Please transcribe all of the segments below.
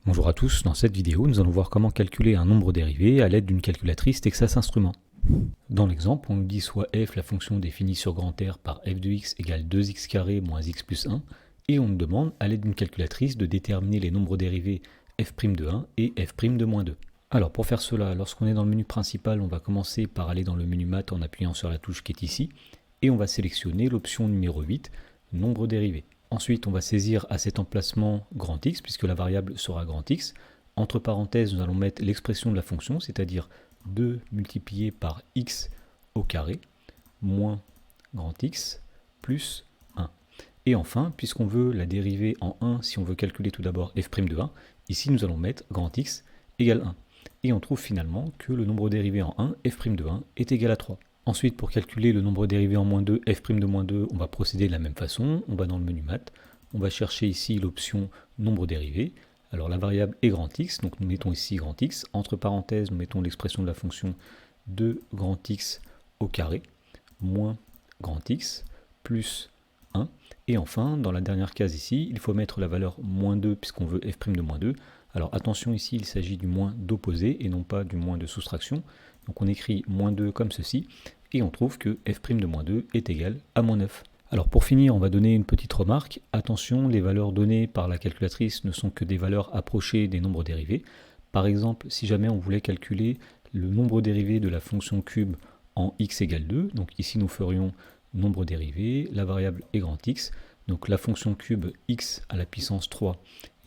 Bonjour à tous, dans cette vidéo nous allons voir comment calculer un nombre dérivé à l'aide d'une calculatrice Texas Instruments. Dans l'exemple, on nous dit soit f la fonction définie sur grand R par f de x égale 2x carré moins x plus 1, et on nous demande à l'aide d'une calculatrice de déterminer les nombres dérivés f' de 1 et f' de moins 2. Alors pour faire cela, lorsqu'on est dans le menu principal, on va commencer par aller dans le menu maths en appuyant sur la touche qui est ici, et on va sélectionner l'option numéro 8, nombre dérivé. Ensuite, on va saisir à cet emplacement grand X, puisque la variable sera grand X. Entre parenthèses, nous allons mettre l'expression de la fonction, c'est-à-dire 2 multiplié par x au carré, moins grand X, plus 1. Et enfin, puisqu'on veut la dériver en 1, si on veut calculer tout d'abord f' de 1, ici nous allons mettre grand X égale 1. Et on trouve finalement que le nombre dérivé en 1, f' de 1, est égal à 3. Ensuite, pour calculer le nombre dérivé en moins 2, f' de moins 2, on va procéder de la même façon. On va dans le menu maths, on va chercher ici l'option nombre dérivé. Alors la variable est grand X, donc nous mettons ici grand X. Entre parenthèses, nous mettons l'expression de la fonction 2 grand X au carré, moins grand X, plus 1. Et enfin, dans la dernière case ici, il faut mettre la valeur moins 2 puisqu'on veut f' de moins 2. Alors attention ici, il s'agit du moins d'opposé et non pas du moins de soustraction. Donc on écrit moins 2 comme ceci, et on trouve que f' de moins 2 est égal à moins 9. Alors pour finir, on va donner une petite remarque. Attention, les valeurs données par la calculatrice ne sont que des valeurs approchées des nombres dérivés. Par exemple, si jamais on voulait calculer le nombre dérivé de la fonction cube en x égale 2, donc ici nous ferions nombre dérivé, la variable est grand X, donc la fonction cube x à la puissance 3,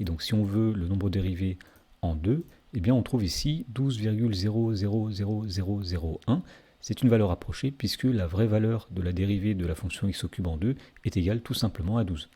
et donc si on veut le nombre dérivé en 2, eh bien on trouve ici 12,000001. C'est une valeur approchée puisque la vraie valeur de la dérivée de la fonction x au cube en 2 est égale tout simplement à 12.